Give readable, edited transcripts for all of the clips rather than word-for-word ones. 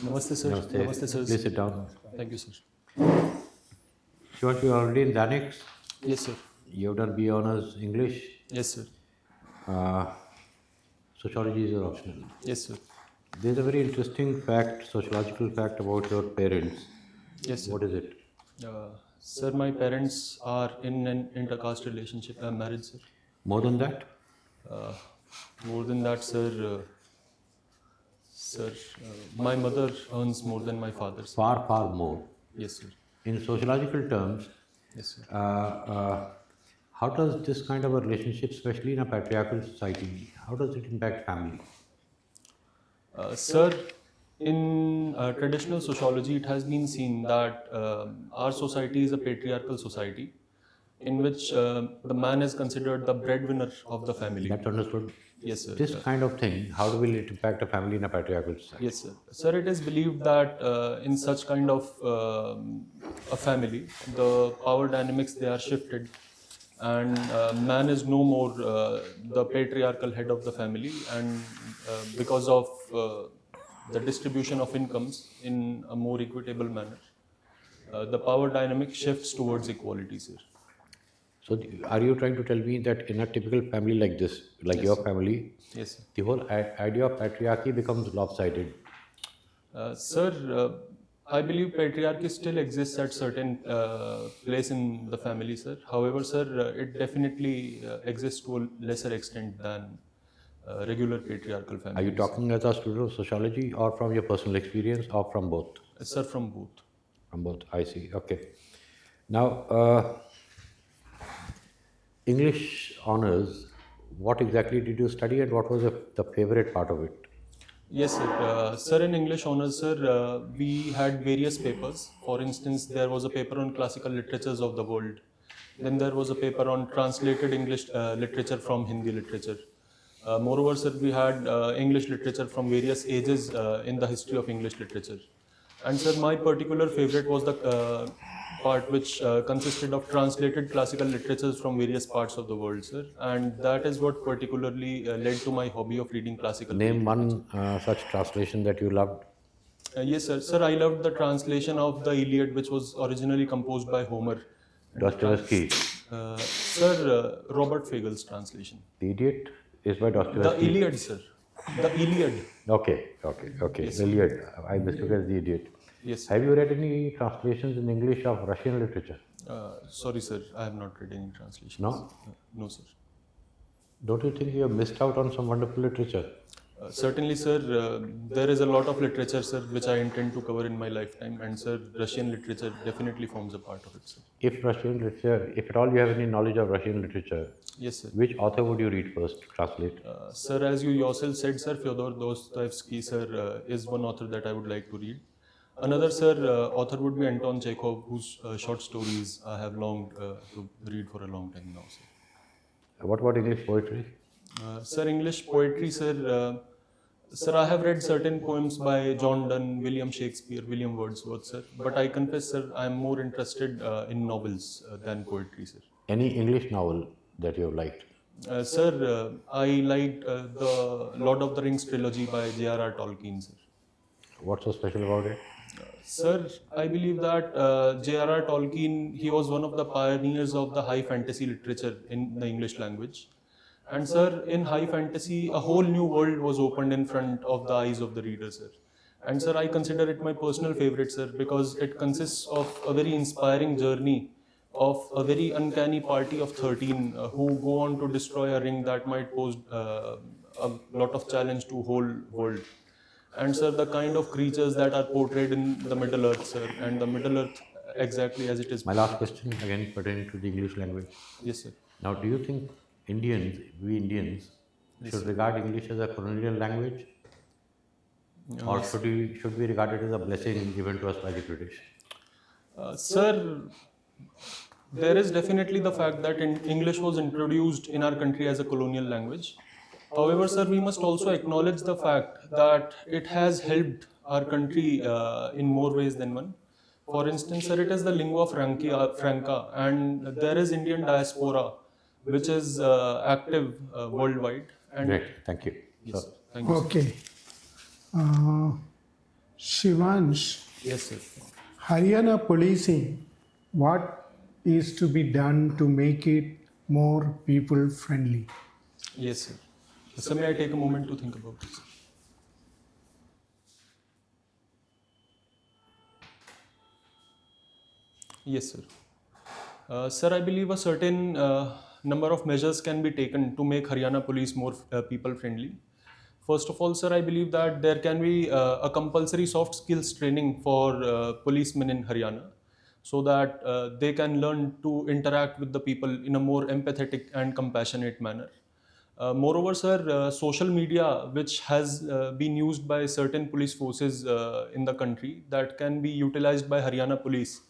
Namaste, sir. Namaste. Namaste, sir. Please sit down. Thank you, sir. Shivansh, you are already in Danix. Yes, sir. You have done B Honours English. Yes, sir. Uh, Sociology is your optional. Yes, sir. There's a very interesting fact, sociological fact about your parents. Yes, sir. What is it? Sir, my parents are in an intercaste relationship. I'm married, sir. More than that? Uh, More than that, sir, my mother earns more than my father, sir. Far, far more. Yes, sir. In sociological terms, Yes, sir. how does this kind of a relationship, especially in a patriarchal society, how does it impact family? Sir, in traditional sociology, it has been seen that our society is a patriarchal society in which the man is considered the breadwinner of the family. That's understood. Yes, sir. This kind of thing, how will it impact a family in a patriarchal society? Yes, sir. Sir, it is believed that in such kind of a family, the power dynamics they are shifted, and man is no more the patriarchal head of the family, and because of the distribution of incomes in a more equitable manner, the power dynamic shifts towards equality, sir. So, are you trying to tell me that in a typical family like this, like Yes, your sir. family, Yes, sir. the whole idea of patriarchy becomes lopsided? Sir, I believe patriarchy still exists at certain place in the family, sir. However, sir, it definitely exists to a lesser extent than regular patriarchal families. Are you talking as a student of sociology or from your personal experience or from both? Sir, from both. From both, I see. Okay. Now, English honors, what exactly did you study and what was the favorite part of it? Yes, sir. Sir, in English honors, sir, we had various papers. For instance, there was a paper on classical literatures of the world. Then there was a paper on translated English literature from Hindi literature. Moreover, sir, we had English literature from various ages in the history of English literature. And sir, my particular favorite was the part which consisted of translated classical literatures from various parts of the world, sir. And that is what particularly led to my hobby of reading classical Name literature. one such translation that you loved. Yes, sir. Sir, I loved the translation of the Iliad, which was originally composed by Homer. And Dostoevsky. Sir, Robert Fagel's translation. The Idiot is by The Dostoevsky. Iliad, sir. The Iliad. Okay. Yes. Iliad. I mistook as the Idiot. Yes, sir. Have you read any translations in English of Russian literature? Sorry, sir. I have not read any translations. No? No, sir. Don't you think you have missed out on some wonderful literature? Certainly, sir. There is a lot of literature, sir, which I intend to cover in my lifetime. And, sir, Russian literature definitely forms a part of it, sir. If Russian literature, if at all you have any knowledge of Russian literature, Yes, sir. which author would you read first to translate? Sir, as you yourself said, sir, Fyodor Dostoevsky, sir, is one author that I would like to read. Another, sir, author would be Anton Chekhov, whose short stories I have longed to read for a long time now, sir. What about English poetry? Sir, English poetry, sir, sir, I have read certain poems by John Donne, William Shakespeare, William Wordsworth, sir. But I confess, sir, I am more interested in novels than poetry, sir. Any English novel that you have liked? Sir, I liked the Lord of the Rings trilogy by J.R.R. Tolkien, sir. What's so special about it? Sir, I believe that J.R.R. Tolkien, he was one of the pioneers of the high fantasy literature in the English language. And sir, in high fantasy, a whole new world was opened in front of the eyes of the reader, sir. And sir, I consider it my personal favorite, sir, because it consists of a very inspiring journey of a very uncanny party of 13 who go on to destroy a ring that might pose a lot of challenge to whole world. And sir, the kind of creatures that are portrayed in the Middle Earth, sir, and the Middle Earth exactly as it is. My last question, again pertaining to the English language. Yes, sir. Now, do you think we Indians, should regard English as a colonial language? Or should we regard it as a blessing given to us by the British? Sir, there is definitely the fact that English was introduced in our country as a colonial language. However, sir, we must also acknowledge the fact that it has helped our country in more ways than one. For instance, sir, it is the lingua franca, and there is Indian diaspora, which is active worldwide. And Great, thank you. yes, So, thank you. Sir. Okay. Uh, Shivansh, Yes, sir. Haryana policing, what is to be done to make it more people friendly? Yes, sir. Sir, may I take a moment to think about this? Yes, sir. Sir, I believe a certain number of measures can be taken to make Haryana police more people friendly. First of all, sir, I believe that there can be a compulsory soft skills training for policemen in Haryana so that they can learn to interact with the people in a more empathetic and compassionate manner. Moreover, sir, social media, which has been used by certain police forces in the country, that can be utilized by Haryana police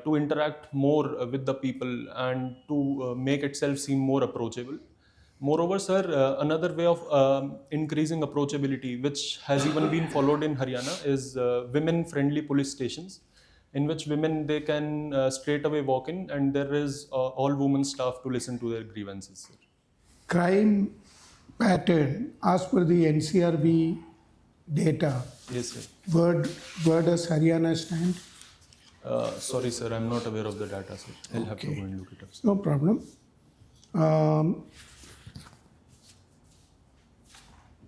to interact more with the people and to make itself seem more approachable. Moreover, sir, another way of increasing approachability, which has even been followed in Haryana, is women-friendly police stations, in which women they can straight away walk in, and there is all women staff to listen to their grievances, sir. Crime pattern, as per the NCRB data, Yes, sir. where, where does Haryana stand? Sorry, sir, I'm not aware of the data, sir. I'll have to Okay. go and look it up, sir. No problem.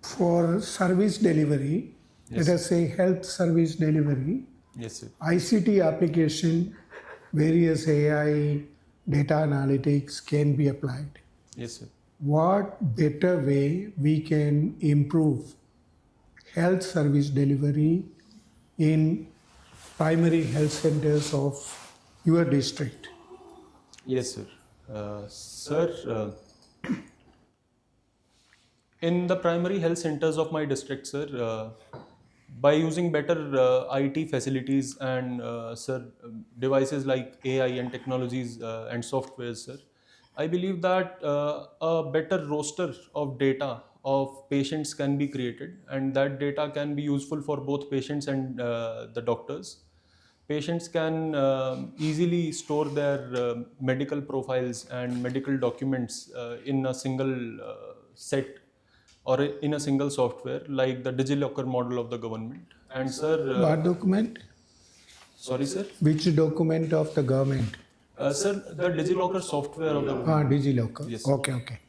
For service delivery, Yes, let us say health service delivery, Yes, sir. ICT application, various AI data analytics can be applied. Yes, sir. What better way we can improve health service delivery in primary health centers of your district? Yes, sir. Sir, in the primary health centers of my district, sir, by using better IT facilities and sir, devices like AI and technologies and softwares, sir, I believe that a better roster of data of patients can be created, and that data can be useful for both patients and the doctors. Patients can easily store their medical profiles and medical documents in a single set or in a single software like the DigiLocker model of the government. And sir, What document? sorry, sir. Which document of the government? Sir, the DigiLocker software of the government. DigiLocker. Yes. Okay, okay.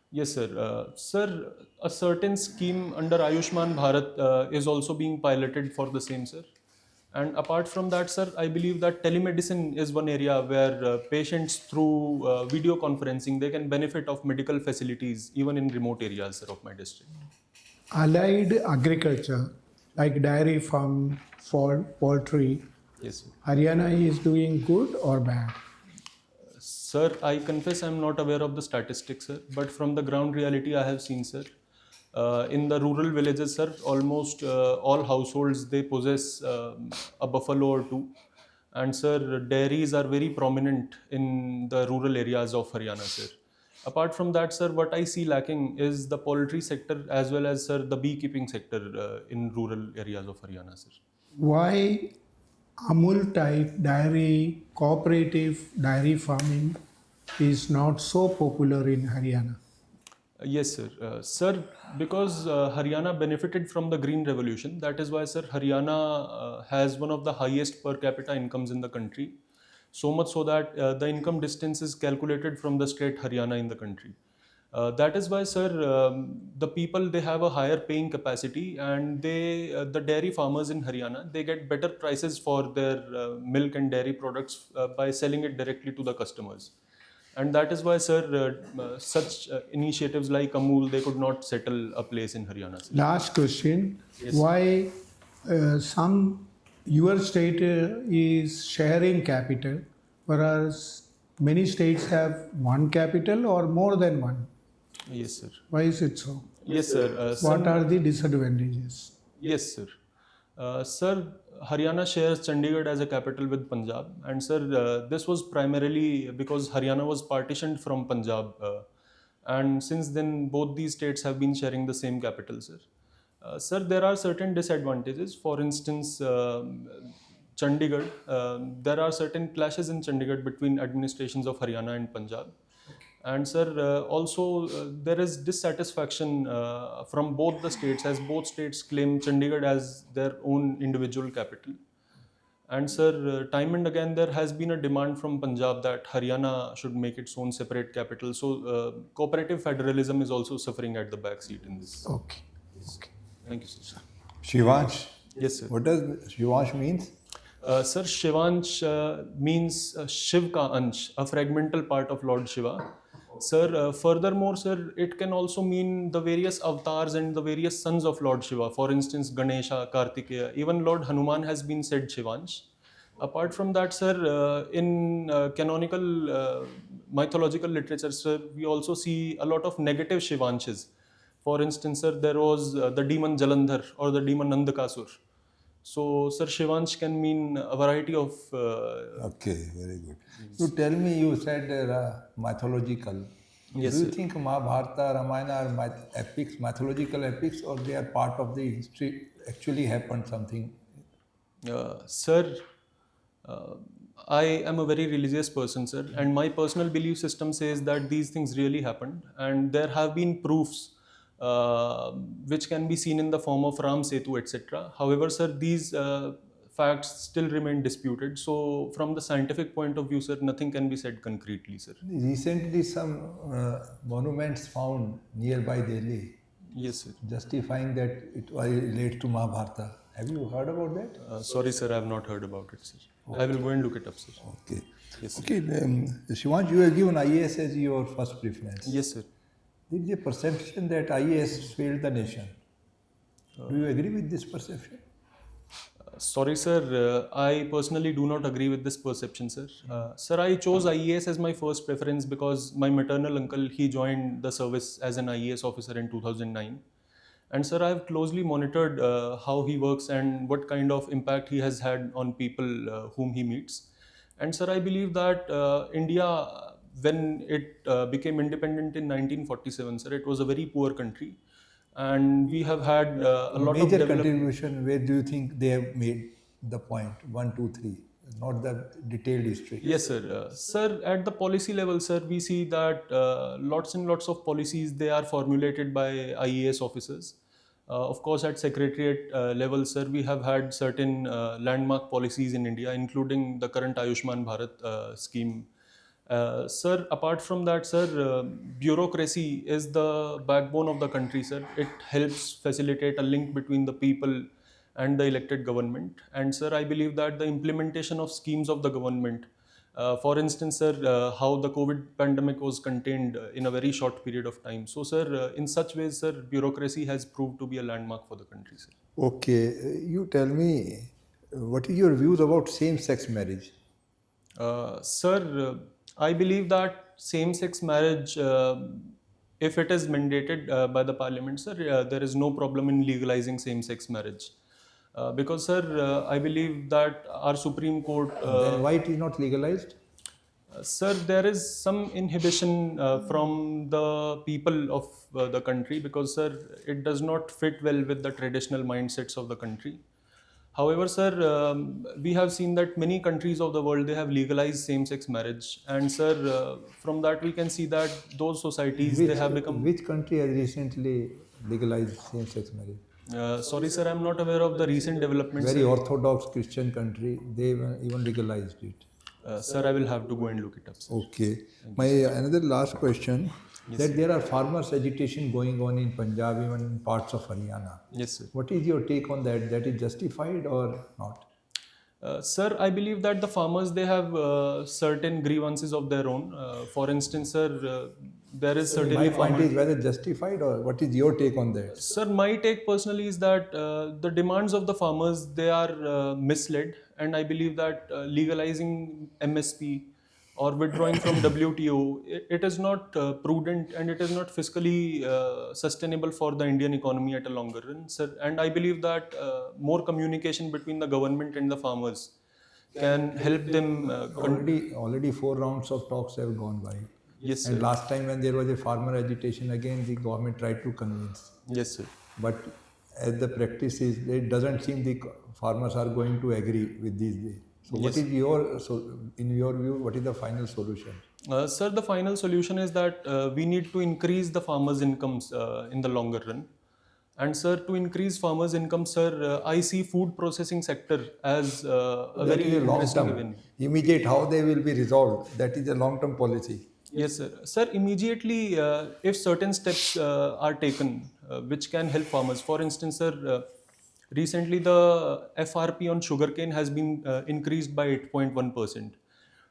Yes, sir. Sir, a certain scheme under Ayushman Bharat is also being piloted for the same, sir. And apart from that, sir, I believe that telemedicine is one area where patients through video conferencing, they can benefit of medical facilities even in remote areas, sir, of my district. Allied agriculture, like dairy farm, for poultry, Yes, sir. Haryana is doing good or bad? Sir, I confess I'm not aware of the statistics, sir, but from the ground reality I have seen, sir. In the rural villages, sir, almost all households they possess a buffalo or two, and sir, dairies are very prominent in the rural areas of Haryana, sir. Apart from that, sir, what I see lacking is the poultry sector as well as, sir, the beekeeping sector in rural areas of Haryana, sir. Why Amul type dairy, cooperative dairy farming is not so popular in Haryana? Yes, sir. Sir, because Haryana benefited from the Green Revolution, that is why, sir, Haryana has one of the highest per capita incomes in the country. So much so that the income distance is calculated from the state Haryana in the country. That is why, sir, the people they have a higher paying capacity, and the dairy farmers in Haryana they get better prices for their milk and dairy products by selling it directly to the customers. And that is why, sir, such initiatives like Amul, they could not settle a place in Haryana, sir. Last question. Yes. Why your state is sharing capital, whereas many states have one capital or more than one? Yes, sir. Why is it so? Yes, sir. What are the disadvantages? Yes, sir. Sir, Haryana shares Chandigarh as a capital with Punjab, and sir, this was primarily because Haryana was partitioned from Punjab, and since then both these states have been sharing the same capital, sir. Sir, there are certain disadvantages. For instance, Chandigarh, there are certain clashes in Chandigarh between administrations of Haryana and Punjab. And sir, also there is dissatisfaction from both the states, as both states claim Chandigarh as their own individual capital. And sir, time and again there has been a demand from Punjab that Haryana should make its own separate capital. So cooperative federalism is also suffering at the back seat in this. Okay. Yes. Okay. Thank you, sir. Shivansh. Yes, sir. What does Shivansh means? Sir, Shivansh means Shiv ka ansh, a fragmental part of Lord Shiva. Sir, furthermore, sir, it can also mean the various avatars and the various sons of Lord Shiva. For instance, Ganesha, Kartikeya, even Lord Hanuman has been said Shivansh. Apart from that, sir, in canonical mythological literature, sir, we also see a lot of negative Shivanshes. For instance, sir, there was the demon Jalandhar or the demon Nandakasur. So, sir, Shivansh can mean a variety of. Okay, very good. You tell me, you said mythological. Yes, Do you sir. think Mahabharata, Ramayana are epics, mythological epics, or they are part of the history, actually happened something? Sir, uh, I am a very religious person, sir, and my personal belief system says that these things really happened, and there have been proofs which can be seen in the form of Ram Setu, etc. However, sir, these facts still remain disputed. So, from the scientific point of view, sir, nothing can be said concretely, sir. Recently, some monuments found nearby Delhi Yes, sir. justifying that it relates to Mahabharata. Have you heard about that? Sorry, sir, I have not heard about it, sir. I will go and look it up, sir. Okay. Yes, sir. Okay, Shivansh, you have given IAS as your first preference. Yes, sir. There is a perception that IAS failed the nation. Do you agree with this perception? Sorry, sir. I personally do not agree with this perception, sir. Sir, I chose IAS as my first preference because my maternal uncle, he joined the service as an IAS officer in 2009. And sir, I have closely monitored how he works and what kind of impact he has had on people whom he meets. And sir, I believe that India, when it became independent in 1947, sir, it was a very poor country. And we have had a lot of Major development. contribution, where do you think they have made the point? 1, 2, 3, not the detailed history. Yes, sir. Sir, at the policy level, sir, we see that lots and lots of policies, they are formulated by IAS officers. Of course, at secretariat level, sir, we have had certain landmark policies in India, including the current Ayushman Bharat scheme. Sir, apart from that, sir, bureaucracy is the backbone of the country, sir. It helps facilitate a link between the people and the elected government. And sir, I believe that the implementation of schemes of the government, for instance, sir, how the COVID pandemic was contained in a very short period of time. So, sir, in such ways, sir, bureaucracy has proved to be a landmark for the country, sir. Okay, you tell me, what is your views about same-sex marriage? Sir, I believe that same-sex marriage, if it is mandated by the parliament, sir, there is no problem in legalizing same-sex marriage. Because, sir, I believe that our Supreme Court. Then why it is not legalized? Sir, there is some inhibition from the people of the country because, sir, it does not fit well with the traditional mindsets of the country. However, sir, we have seen that many countries of the world, they have legalized same-sex marriage, and sir, from that we can see that those societies, they have become. Which country has recently legalized same-sex marriage? Sorry, sir, I'm not aware of the recent developments. Very sir. orthodox Christian country, they even legalized it. Sir, I will have to go and look it up, sir. Okay. My another last question, that there are farmers' agitation going on in Punjab, even in parts of Haryana. Yes, sir. What is your take on that? That is justified or not? Sir, I believe that the farmers, they have certain grievances of their own. For instance, sir, there is certainly My point farmer. is whether justified, or what is your take on that? Sir, my take personally is that the demands of the farmers, they are misled, and I believe that legalizing MSP or withdrawing from WTO, it is not prudent and it is not fiscally sustainable for the Indian economy at a longer run, sir. And I believe that more communication between the government and the farmers can help them. Already 4 rounds of talks have gone by. Yes, sir. And last time when there was a farmer agitation, again the government tried to convince. Yes, sir. But as the practice is, it doesn't seem the farmers are going to agree with these. So what Yes. is in your view, what is the final solution? Sir, the final solution is that we need to increase the farmers' incomes in the longer run. And sir, to increase farmers' income, sir, I see food processing sector as a That is very a long interesting term. avenue. Immediate, how they will be resolved. That is a long term policy. Yes, sir. Sir, immediately, if certain steps are taken which can help farmers, for instance, sir, recently the FRP on sugarcane has been increased by 8.1%.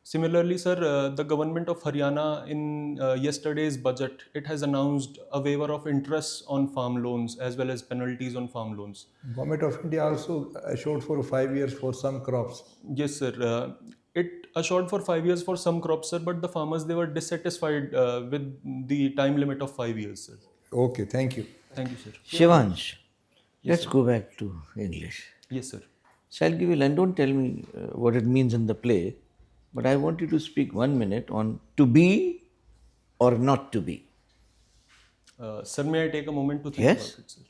Similarly, sir, the government of Haryana in yesterday's budget, it has announced a waiver of interest on farm loans as well as penalties on farm loans. Government of India also assured for 5 years for some crops. Yes, sir. It assured for 5 years for some crops, sir, but the farmers they were dissatisfied with the time limit of 5 years, sir. Okay, thank you. Thank you, sir. Shivansh, Yes, let's sir. go back to English. Yes, sir. So I'll give you, and don't tell me what it means in the play, but I want you to speak 1 minute on to be or not to be. Sir, may I take a moment to think Yes? about it, sir?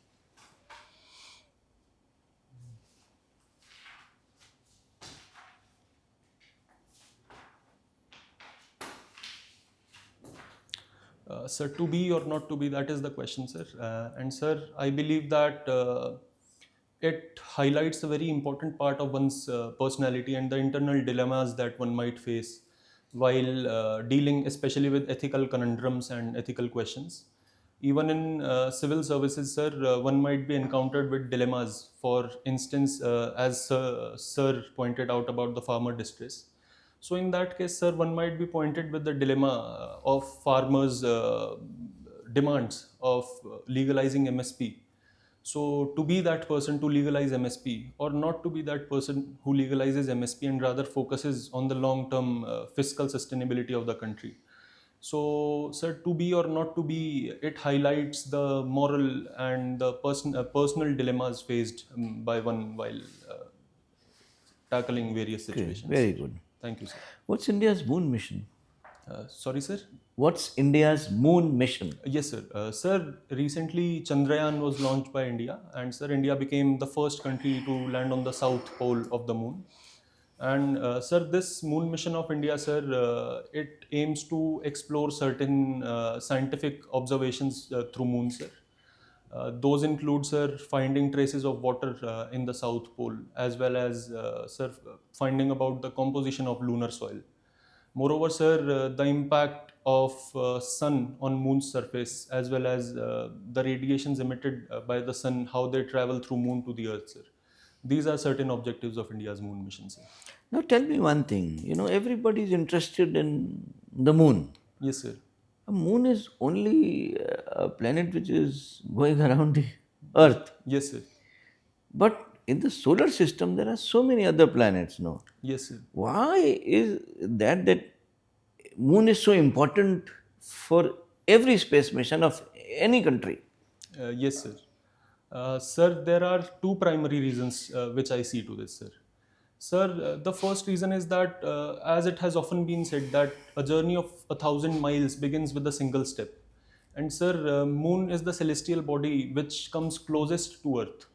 Sir, to be or not to be, that is the question, sir. And sir, I believe that it highlights a very important part of one's personality and the internal dilemmas that one might face while dealing especially with ethical conundrums and ethical questions. Even in civil services, sir, one might be encountered with dilemmas. For instance, as sir pointed out about the farmer distress. So in that case, sir, one might be pointed with the dilemma of farmers' demands of legalizing MSP. So to be that person to legalize MSP or not to be that person who legalizes MSP and rather focuses on the long-term fiscal sustainability of the country. So, sir, to be or not to be, it highlights the moral and the personal dilemmas faced by one while tackling various Okay, situations. very good. Thank you, sir. What's India's moon mission? Sorry, sir. What's India's moon mission? Yes, sir. Sir, recently Chandrayaan was launched by India, and sir, India became the first country to land on the south pole of the moon. And sir, this moon mission of India, sir, it aims to explore certain scientific observations through moon, sir. Those include, sir, finding traces of water in the south pole, as well as, sir, finding about the composition of lunar soil. Moreover, sir, the impact of sun on moon's surface, as well as the radiations emitted by the sun, how they travel through moon to the earth, sir. These are certain objectives of India's moon mission, sir. Now tell me one thing. You know, everybody is interested in the moon. Yes, sir. A moon is only a planet which is going around the Earth. Yes, sir. But in the solar system, there are so many other planets, no? Yes, sir. Why is that moon is so important for every space mission of any country? Yes, sir. Sir, there are two primary reasons which I see to this, sir. Sir, the first reason is that, as it has often been said, that a journey of 1,000 miles begins with a single step. And sir, moon is the celestial body which comes closest to Earth.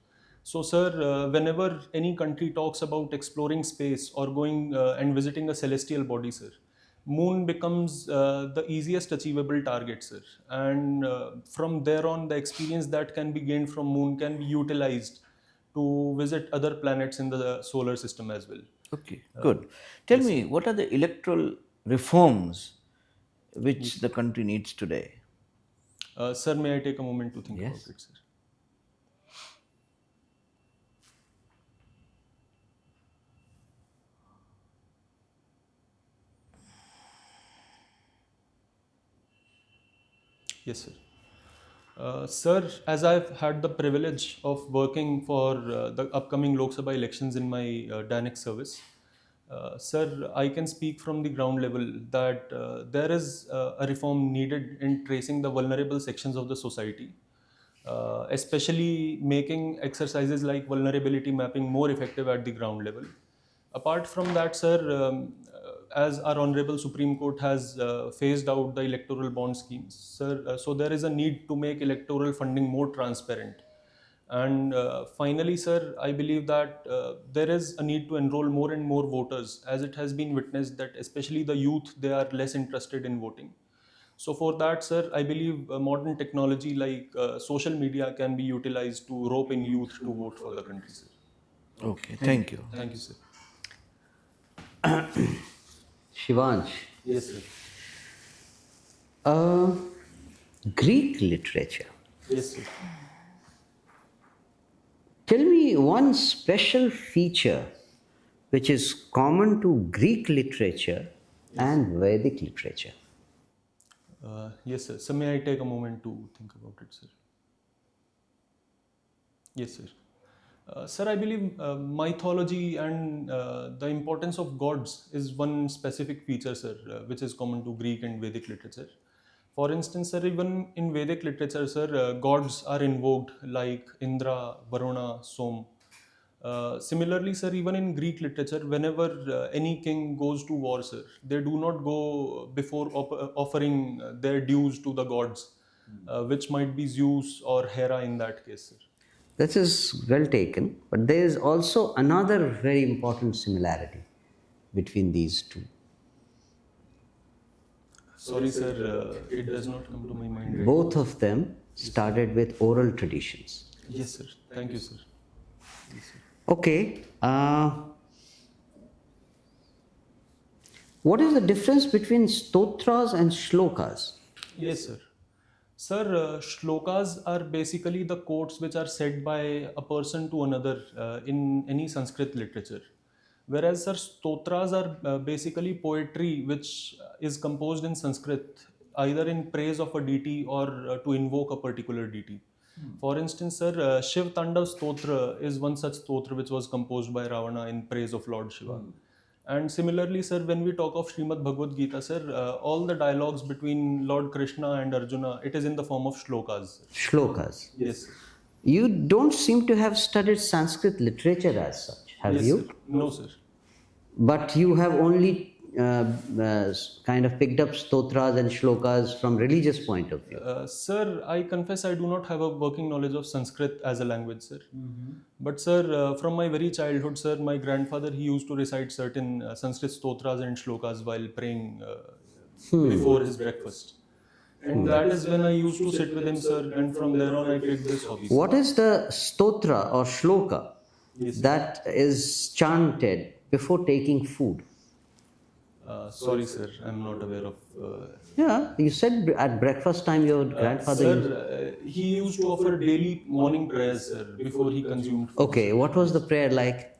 So, sir, whenever any country talks about exploring space or going and visiting a celestial body, sir, moon becomes the easiest achievable target, sir. And from there on, the experience that can be gained from moon can be utilized to visit other planets in the solar system as well. Okay, good. Tell me, what are the electoral reforms which the country needs today? Sir, may I take a moment to think Yes. about it, sir? Yes, sir. Sir, as I've had the privilege of working for the upcoming Lok Sabha elections in my DANIC service, sir, I can speak from the ground level that there is a reform needed in tracing the vulnerable sections of the society, especially making exercises like vulnerability mapping more effective at the ground level. Apart from that, sir, as our Honorable Supreme Court has phased out the electoral bond schemes, sir, so there is a need to make electoral funding more transparent. And finally, sir, I believe that there is a need to enroll more and more voters, as it has been witnessed that especially the youth, they are less interested in voting. So for that, sir, I believe modern technology like social media can be utilized to rope in youth to vote for the country, sir. Okay, thank you. Thank you, sir. Shivansh, Yes, sir. Greek literature. Yes, sir. Tell me one special feature which is common to Greek literature and Vedic literature. Yes, sir. So may I take a moment to think about it, sir? Yes, sir. Sir, I believe mythology and the importance of gods is one specific feature, sir, which is common to Greek and Vedic literature. For instance, sir, even in Vedic literature, sir, gods are invoked like Indra, Varuna, Som. Similarly, sir, even in Greek literature, whenever any king goes to war, sir, they do not go before offering their dues to the gods, which might be Zeus or Hera in that case, sir. This is well taken, but there is also another very important similarity between these two. Sorry, sir, it does not come to my mind. Right Both of them started with oral traditions. now. Yes, sir. Thank you, sir. Yes, sir. Okay. What is the difference between stotras and shlokas? Yes, sir. Sir, shlokas are basically the quotes which are said by a person to another in any Sanskrit literature. Whereas, sir, stotras are basically poetry which is composed in Sanskrit, either in praise of a deity or to invoke a particular deity. For instance, sir, Shiv Tandav Stotra is one such stotra which was composed by Ravana in praise of Lord Shiva. And similarly, sir, when we talk of Srimad Bhagavad Gita, sir, all the dialogues between Lord Krishna and Arjuna, it is in the form of shlokas. Shlokas. Yes, sir. You don't seem to have studied Sanskrit literature as such, have Yes, you? sir. No, sir. But you have only kind of picked up stotras and shlokas from religious point of view. Sir, I confess I do not have a working knowledge of Sanskrit as a language, sir. But, sir, from my very childhood, sir, my grandfather, he used to recite certain Sanskrit stotras and shlokas while praying before his breakfast. And that is when I used to sit with him, sir, and from there on I picked this hobby. Sir. What is the stotra or shloka Yes, sir. that is chanted before taking food? Sorry, sir, I'm not aware of. Yeah, you said at breakfast time your grandfather used... Sir, he used to offer daily morning prayers, sir, before he consumed food. Okay, what was the prayer like?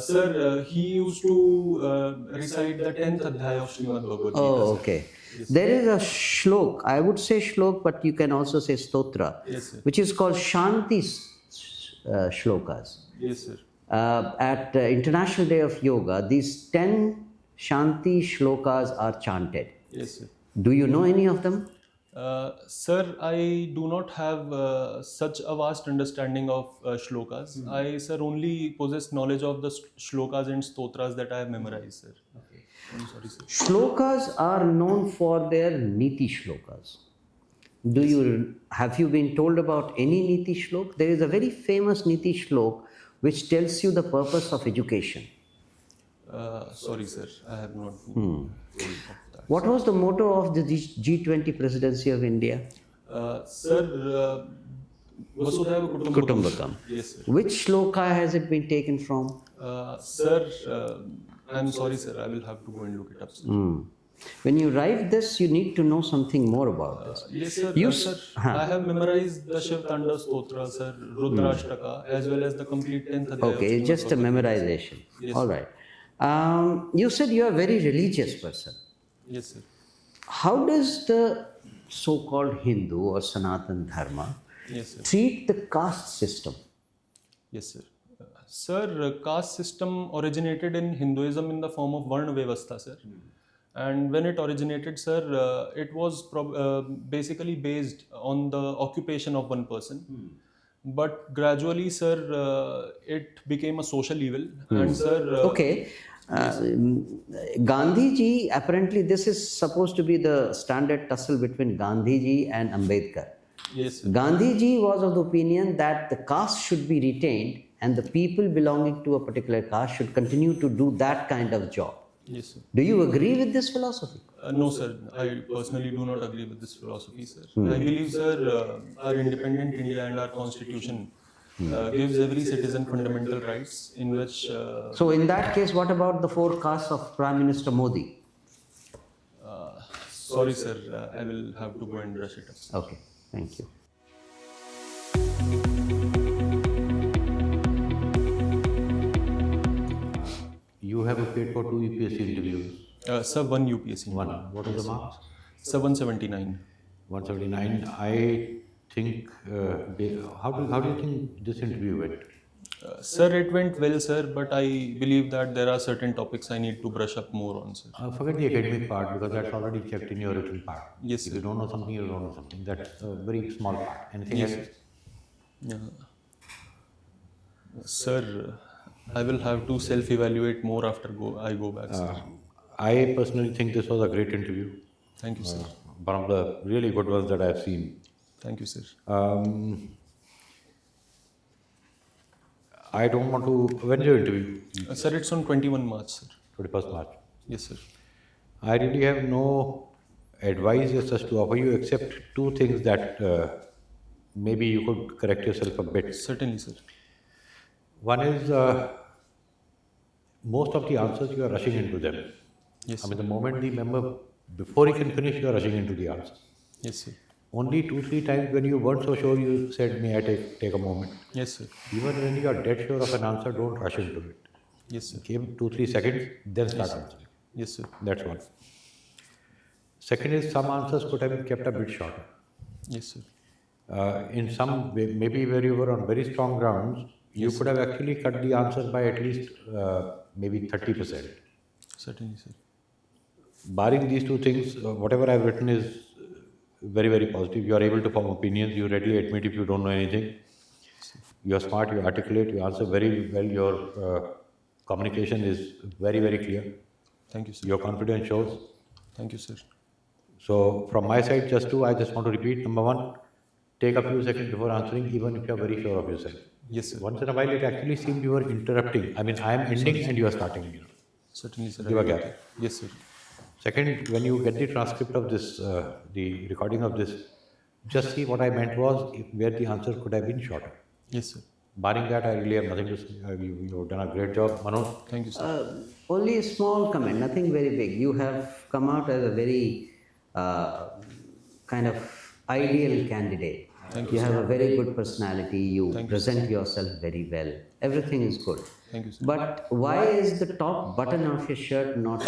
Sir, he used to recite the 10th adhyaya of Srimad Bhagavad Gita. Oh, sir. okay. There is a shlok, I would say shlok, but you can also say stotra, Yes, sir. which is called Shanti shlokas. Yes, sir. At International Day of Yoga, these 10 Shanti shlokas are chanted. Yes, sir. Do you know any of them? Sir, I do not have such a vast understanding of shlokas. I, sir, only possess knowledge of the shlokas and stotras that I have memorized, sir. Okay. I'm sorry, sir. Shlokas are known for their niti shlokas. Have you been told about any niti shlok? There is a very famous niti shlok which tells you the purpose of education. Sorry, sir, I have not been told of that. What was the motto of the G20 presidency of India? Sir, Vasudhaiva Kutumbakam. Yes, sir. Which shloka has it been taken from? Sir, I'm sorry, sir, I will have to go and look it up, sir. When you write this, you need to know something more about this. Yes, sir. Sir, I have memorized the Shiv Tanda Stotra, sir, Rudrashtaka, as well as the complete 10th adhyaya. Okay, it's just a memorization. Yes, all right. You said you are a very religious person. Yes, sir. How does the so-called Hindu or Sanatan Dharma Yes, sir. treat the caste system? Yes, sir. Sir, caste system originated in Hinduism in the form of Varna Vyavastha, sir. And when it originated, sir, it was basically based on the occupation of one person. But gradually, sir, it became a social evil. And, sir... Okay. Gandhiji, apparently this is supposed to be the standard tussle between Gandhiji and Ambedkar. Yes, sir. Gandhiji was of the opinion that the caste should be retained and the people belonging to a particular caste should continue to do that kind of job. Yes, sir. Do you agree with this philosophy? No, sir. I personally do not agree with this philosophy, sir. I believe, sir, our independent India and our constitution gives every citizen fundamental rights in which. So, in that case, what about the 4 castes of Prime Minister Modi? Sorry, sir. I will have to go and brush it up. Okay, thank you. You have appeared for 2 UPSC interviews. Sir, one UPSC. One. What are the marks? Sir, 179. 179. I think. How do you think this interview went? Sir, it went well, sir, but I believe that there are certain topics I need to brush up more on, sir. Forget the academic part because that's already checked in your written part. Yes, If sir. you don't know something, you don't know something. That's a very small part. Anything Yes, else? Yeah. Sir, I will have to self-evaluate more after I go back, sir. I personally think this was a great interview. Thank you, sir. One of the really good ones that I've seen. Thank you, sir. I don't want to. When's your interview? Sir, it's on 21 March, sir. 21st March. Yes, sir. I really have no advice as such to offer you except 2 things that maybe you could correct yourself a bit. Certainly, sir. One is most of the answers you are rushing into them. Yes, I mean, the moment the member, before he can finish, you are rushing into the answer. Yes, sir. Only 2-3 times when you weren't so sure, you said, may I take a moment. Yes, sir. Even when you are dead sure of an answer, don't rush into it. Yes, sir. Give 2-3 seconds, then start answering. Yes, sir. That's one. Second is some answers could have been kept a bit shorter. Yes, sir. In some way, maybe where you were on very strong grounds, you could have actually cut the answers by at least maybe 30%. Certainly, sir. Barring these 2 things, whatever I've written is very, very positive. You are able to form opinions. You readily admit if you don't know anything. You are smart, you articulate, you answer very well. Your communication is very, very clear. Thank you, sir. Your confidence shows. Thank you, sir. So, from my side, I just want to repeat. Number 1, take a few seconds before answering, even if you are very sure of yourself. Yes, sir. Once in a while, it actually seems you are interrupting. I mean, I am ending and you are starting. Certainly, sir. Give a gap. Yes, sir. Second, when you get the transcript of this, the recording of this, just see what I meant was where the answer could have been shorter. Yes, sir. Barring that, I really have nothing to say. You've done a great job, Manoj. Thank you, sir. Only a small comment, nothing very big. You have come out as a very kind of ideal candidate. Thank You have a very good personality. You Thank you, present yourself very well. Everything is good. Thank you, sir. But why is the top button of your shirt not?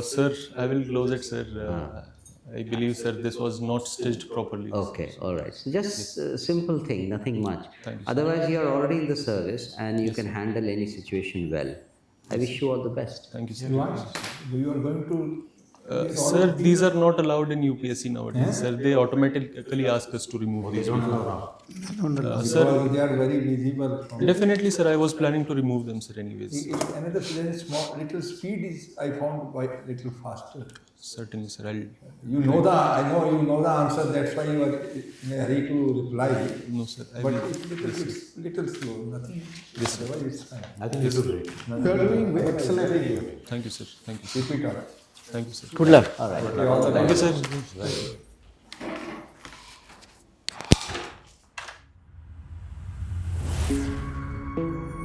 Sir, I will close it, sir. I believe, sir, this was not stitched properly. Okay, all right. So just a simple thing, nothing much. Thank you, sir. Otherwise, you are already in the service and you can handle any situation well. I wish you all the best. Thank you, sir. You are going to. Sir, these are not allowed in UPSC nowadays, sir. They automatically ask us to remove these. Sir, Because they are very visible. From definitely, sir. I was planning to remove them, sir, anyways. Another small little speed is I found quite little faster. Certainly, sir. I know you know the answer. That's why you are in a hurry to reply. No, sir. But it's little slow. Nothing. Yes, sir. Otherwise, it's fine. I think you do great. You are doing excellent. Thank you, sir. Thank you, sir. Keep it up. Thank you, sir. Good luck. All right. Okay, all the Thank you, best. sir.